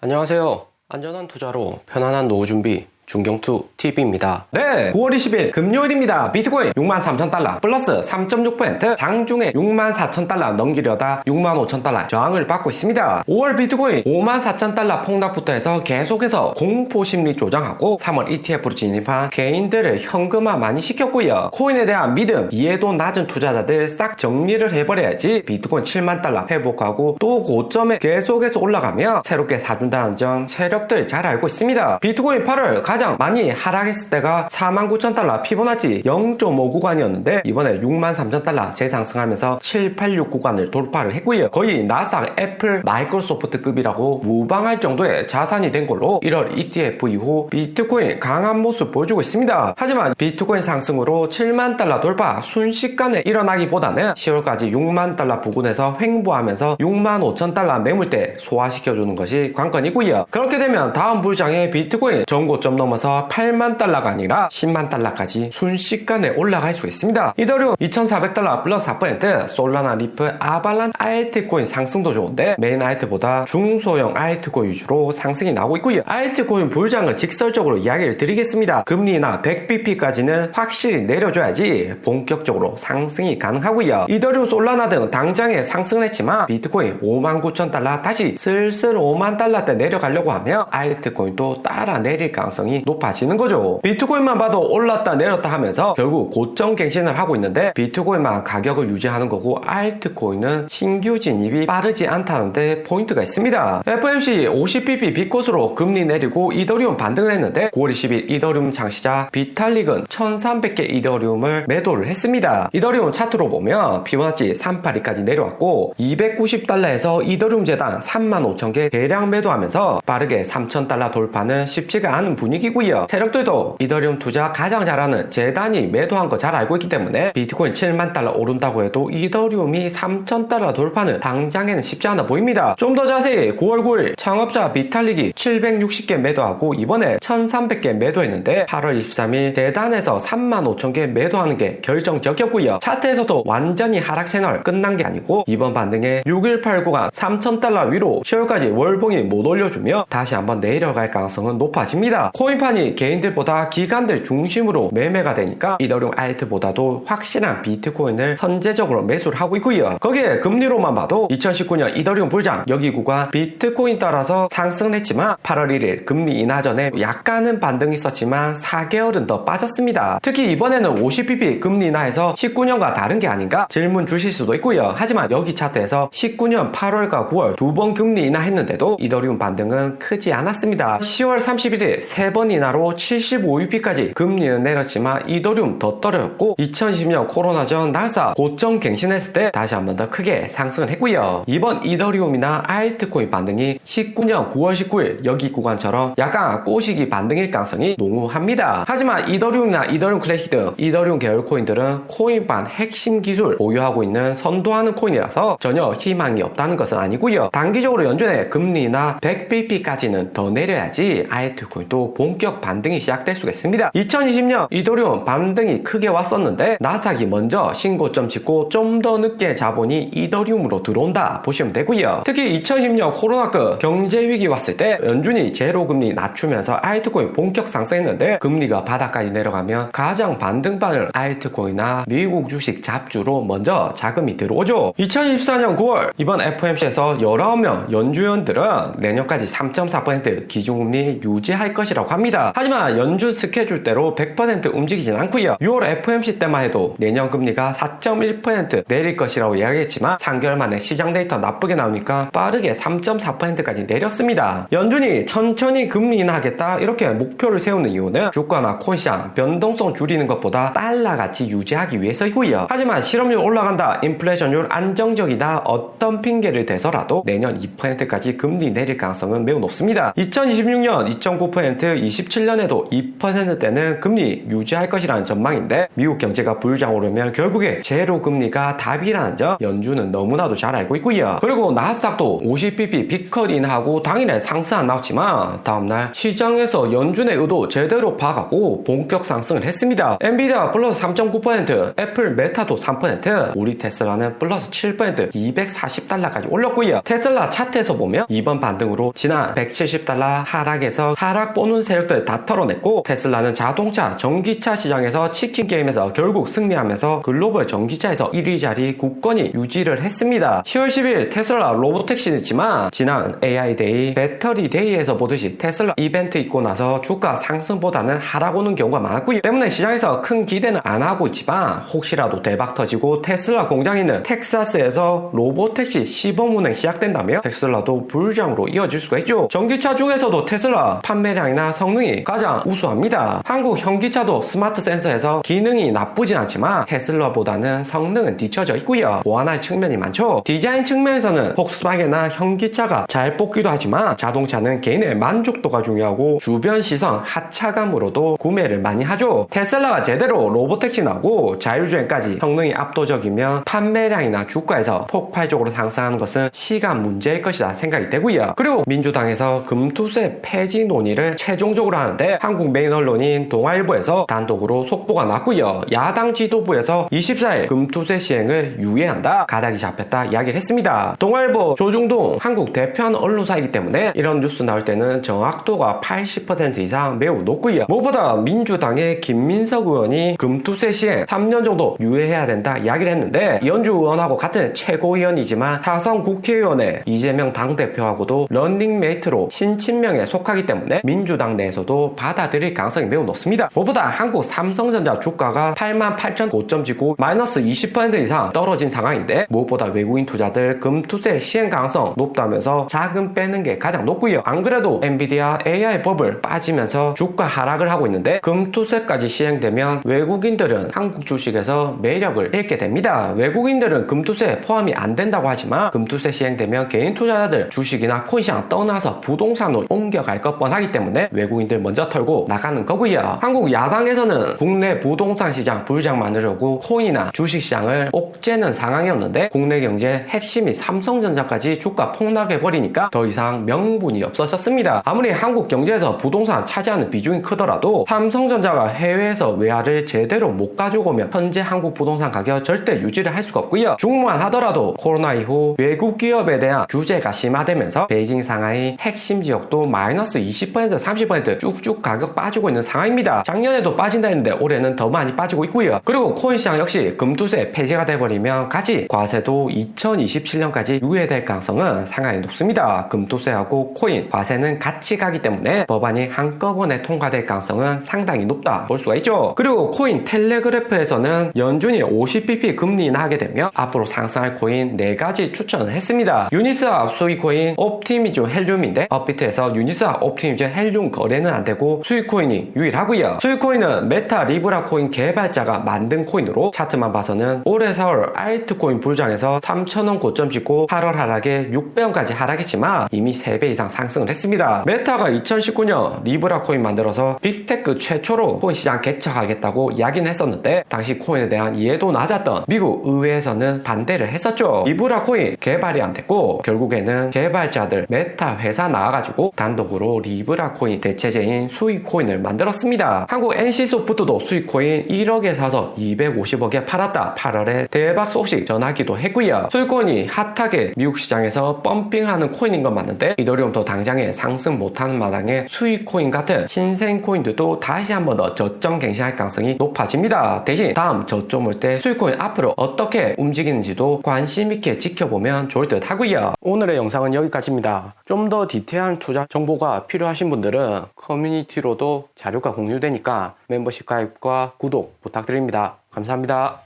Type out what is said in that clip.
안녕하세요. 안전한 투자로 편안한 노후 준비 중경투TV입니다. 네, 9월 20일 금요일입니다. 비트코인 63,000달러 플러스 3.6%, 장중에 64,000달러 넘기려다 65,000달러 저항을 받고 있습니다. 5월 비트코인 54,000달러 폭락부터 해서 계속해서 공포심리 조정하고 3월 ETF로 진입한 개인들을 현금화 많이 시켰고요. 코인에 대한 믿음, 이해도 낮은 투자자들 싹 정리를 해버려야지 비트코인 70,000달러 회복하고 또 고점에 계속해서 올라가며 새롭게 사준다는 점 세력들 잘 알고 있습니다. 비트코인 8월 가장 많이 하락했을 때가 49,000달러 피보나치 0.5 구간이었는데 이번에 63,000달러 재상승하면서 786 구간을 돌파를 했고요. 거의 나스닥, 애플, 마이크로소프트급이라고 무방할 정도의 자산이 된 걸로 1월 ETF 이후 비트코인 강한 모습 보여주고 있습니다. 하지만 비트코인 상승으로 70,000달러 돌파 순식간에 일어나기보다는 10월까지 60,000달러 부근에서 횡보하면서 65,000달러 매물대 소화시켜주는 것이 관건이고요. 그렇게 되면 다음 불장에 비트코인 전고점 넘어서 80,000달러가 아니라 100,000달러까지 순식간에 올라갈 수 있습니다. 이더리움 2,400달러 플러스 4%, 솔라나, 리프, 아발란 알트코인 상승도 좋은데 메인 알트보다 중소형 알트코인 위주로 상승이 나오고 있고요. 알트코인 불장은 직설적으로 이야기를 드리겠습니다. 금리나 100bp까지는 확실히 내려줘야지 본격적으로 상승이 가능하고요. 이더리움, 솔라나 등 당장에 상승을 했지만 비트코인 59,000달러 다시 슬슬 50,000달러대 내려가려고 하면 알트코인도 따라 내릴 가능성이 높아지는 거죠. 비트코인만 봐도 올랐다 내렸다 하면서 결국 고점 갱신을 하고 있는데 비트코인만 가격을 유지하는 거고 알트코인은 신규 진입이 빠르지 않다는데 포인트가 있습니다. FOMC 50bp 빅콧으로 금리 내리고 이더리움 반등을 했는데 9월 20일 이더리움 장시자 비탈릭은 1,300개 이더리움을 매도를 했습니다. 이더리움 차트로 보면 피보나치 382까지 내려왔고 290달러에서 이더리움 재단 35,000개 대량 매도하면서 빠르게 3,000달러 돌파는 쉽지가 않은 분위기고요. 세력들도 이더리움 투자 가장 잘하는 재단이 매도한 거 잘 알고 있기 때문에 비트코인 70,000달러 오른다고 해도 이더리움이 3,000달러 돌파는 당장에는 쉽지 않아 보입니다. 좀 더 자세히 9월 9일 창업자 비탈릭이 760개 매도하고 이번에 1,300개 매도했는데 8월 23일 재단에서 35,000개 매도하는 게 결정적이었고요. 차트에서도 완전히 하락 채널 끝난 게 아니고 이번 반등에 618 구간 3,000달러 위로 10월까지 월봉이 못 올려주며 다시 한번 내려갈 가능성은 높아집니다. 코인판이 개인들보다 기관들 중심으로 매매가 되니까 이더리움 알트보다도 확실한 비트코인을 선제적으로 매수를 하고 있고요. 거기에 금리로만 봐도 2019년 이더리움 불장 여기 구간 비트코인 따라서 상승을 했지만 8월 1일 금리 인하 전에 약간은 반등이 있었지만 4개월은 더 빠졌습니다. 특히 이번에는 50bp 금리 인하해서 19년과 다른 게 아닌가 질문 주실 수도 있고요. 하지만 여기 차트에서 19년 8월과 9월 두 번 금리 인하했는데도 이더리움 반등은 크지 않았습니다. 10월 31일 3번 인하로 75bp까지 금리는 내렸지만 이더리움 더 떨어졌고 2010년 코로나 전 나스닥 고점 갱신했을 때 다시 한 번 더 크게 상승을 했고요. 이번 이더리움이나 알트코인 반등이 19년 9월 19일 여기 구간처럼 약간 꼬시기 반등일 가능성이 농후합니다. 하지만 이더리움이나 이더리움 클래식 등 이더리움 계열 코인들은 코인판 핵심 기술 보유하고 있는 선도하는 코인이라서 전혀 희망이 없다는 것은 아니고요. 단기적으로 연준의 금리나 100bp까지는 더 내려야지 알트코인도 본격 반등이 시작될 수가 있습니다. 2020년 이더리움 반등이 크게 왔었는데 나스닥이 먼저 신고점 찍고 좀 더 늦게 자본이 이더리움으로 들어온다 보시면 되고요. 특히 2010년 코로나급 경제위기 왔을 때 연준이 제로금리 낮추면서 알트코인 본격 상승했는데 금리가 바닥까지 내려가면 가장 반등받을 알트코인이나 미국 주식 잡주로 먼저 자금이 들어오죠. 2024년 9월 이번 FOMC에서 19명 연준위원들은 내년까지 3.4% 기준금리 유지할 것이라고 합니다. 하지만 연준 스케줄대로 100% 움직이진 않고요. 6월 FOMC 때만 해도 내년 금리가 4.1% 내릴 것이라고 이야기했지만 3개월 만에 시장 데이터 나쁘게 나오니까 빠르게 3.4%까지 내렸습니다. 연준이 천천히 금리 인하하겠다 이렇게 목표를 세우는 이유는 주가나 코인시장 변동성 줄이는 것보다 달러 가치 유지하기 위해서이고요. 하지만 실업률 올라간다, 인플레이션율 안정적이다 어떤 핑계를 대서라도 내년 2%까지 금리 내릴 가능성은 매우 높습니다. 2026년 2.9%, 2027년에도 2%대는 금리 유지할 것이라는 전망인데 미국 경제가 불장 오르면 결국에 제로 금리가 답이라는 점 연준은 너무나도 잘 알고 있고요. 그리고 나스닥도 50bp 비컷인하고 당일에 상승은 나왔지만 다음날 시장에서 연준의 의도 제대로 봐가고 본격 상승을 했습니다. 엔비디아 플러스 3.9%, 애플 메타도 3%, 우리 테슬라는 플러스 7%, 240달러까지 올렸고요. 테슬라 차트에서 보면 이번 반등으로 지난 170달러 하락에서 하락 보는 세력들 다 털어냈고 테슬라는 자동차, 전기차 시장에서 치킨 게임에서 결국 승리하면서 글로벌 전기차에서 1위 자리 굳건히 유지를 했습니다. 10월 10일 테슬라 로보택시는 있지만 지난 AI 데이, 배터리 데이에서 보듯이 테슬라 이벤트 있고 나서 주가 상승보다는 하락 오는 경우가 많았고요. 때문에 시장에서 큰 기대는 안 하고 있지만 혹시라도 대박 터지고 테슬라 공장이 있는 텍사스에서 로보택시 시범 운행 시작된다면 테슬라도 불장으로 이어질 수가 있죠. 전기차 중에서도 테슬라 판매량이나 성능이 가장 우수합니다. 한국 현기차도 스마트 센서에서 기능이 나쁘진 않지만 테슬라보다는 성능은 뒤처져 있고요. 보완할 측면이 많죠. 디자인 측면에서는 폭스바겐이나 현기차가 잘 뽑기도 하지만 자동차는 개인의 만족도가 중요하고 주변 시선, 하차감으로도 구매를 많이 하죠. 테슬라가 제대로 로보택시 나오고 자율주행까지 성능이 압도적이면 판매량이나 주가에서 폭발적으로 상승하는 것은 시간 문제일 것이다 생각이 되고요. 그리고 민주당에서 금투세 폐지 논의를 최종적으로 하는데 한국 메인 언론인 동아일보에서 단독으로 속보가 났고요. 야당 지도부에서 24일 금투세 시행을 유예한다, 가닥이 잡혔다 이야기를 했습니다. 동아일보 조중동 한국 대표하는 언론사이기 때문에 이런 뉴스 나올 때는 정확도가 80% 이상 매우 높고요. 무엇보다 민주당의 김민석 의원이 금투세 시행 3년 정도 유예해야 된다 이야기를 했는데 이현주 의원하고 같은 최고위원이지만 타성 국회의원의 이재명 당대표하고도 런닝메이트로 신친명에 속하기 때문에 민주당 내에서도 받아들일 가능성이 매우 높습니다. 무엇보다 한국 삼성전자 주가가 88,000고점 찍고 마이너스 20% 이상 떨어진 상황인데 무엇보다 외국인 투자들 금투세 시행 가능성 높다면서 자금 빼는 게 가장 높고요. 안 그래도 엔비디아 AI 버블 빠지면서 주가 하락을 하고 있는데 금투세까지 시행되면 외국인들은 한국 주식에서 매력을 잃게 됩니다. 외국인들은 금투세 포함이 안 된다고 하지만 금투세 시행되면 개인 투자자들 주식이나 코인 시장 떠나서 부동산으로 옮겨갈 것 뻔하기 때문에 외국인들 먼저 털고 나가는 거고요. 한국 야당에서는 국내 부동산 시장 불장 만들려고 코인이나 주식 시장을 옥죄는 상황이었는데 국내 경제 핵심이 삼성전자까지 주가 폭락해버리니까 더 이상 명분이 없어졌습니다. 아무리 한국 경제에서 부동산 차지하는 비중이 크더라도 삼성전자가 해외에서 외화를 제대로 못 가지고 오면 현재 한국 부동산 가격 절대 유지를 할 수가 없고요. 중국만 하더라도 코로나 이후 외국 기업에 대한 규제가 심화되면서 베이징, 상하이 핵심 지역도 마이너스 20% 30% 쭉쭉 가격 빠지고 있는 상황입니다. 작년에도 빠진다 했는데 올해는 더 많이 빠지고 있고요. 그리고 코인 시장 역시 금투세 폐지가 돼버리면 같이 과세도 2027년까지 유예될 가능성은 상당히 높습니다. 금투세하고 코인, 과세는 같이 가기 때문에 법안이 한꺼번에 통과될 가능성은 상당히 높다 볼 수가 있죠. 그리고 코인 텔레그래프에서는 연준이 50bp 금리 인하하게 되면 앞으로 상승할 코인 4가지 추천을 했습니다. 유니스왑 수익코인 옵티미즘 헬륨인데 업비트에서 유니스왑 옵티미즘 헬륨 거래는 안되고 수익코인이 유일하고요. 수익코인은 메타 리브라 코인 개발자가 만든 코인으로 차트만 봐서는 올해 4월 알트코인 불장에서 3,000원 고점 찍고 8월 하락에 600원까지 하락했지만 이미 3배 이상 상승을 했습니다. 메타가 2019년 리브라 코인 만들어서 빅테크 최초로 코인 시장 개척하겠다고 이야기는 했었는데 당시 코인에 대한 이해도 낮았던 미국 의회에서는 반대를 했었죠. 리브라 코인 개발이 안 됐고 결국에는 개발자들 메타 회사 나와가지고 단독으로 리브라 코인 대체제인 수익코인을 만들었습니다. 한국 NC소프트도 수익코인 1억에 사서 250억에 팔았다 8월에 대박 소식 전하기도 했고요. 수익코인이 핫하게 미국 시장에서 펌핑하는 코인인 건 맞는데 이더리움도 당장에 상승 못하는 마당에 수익코인 같은 신생코인들도 다시 한 번 더 저점 갱신할 가능성이 높아집니다. 대신 다음 저점 올 때 수익코인 앞으로 어떻게 움직이는지도 관심 있게 지켜보면 좋을 듯 하고요. 오늘의 영상은 여기까지입니다. 좀 더 디테일한 투자 정보가 필요하신 분들은 커뮤니티로도 자료가 공유되니까 멤버십 가입과 구독 부탁드립니다. 감사합니다.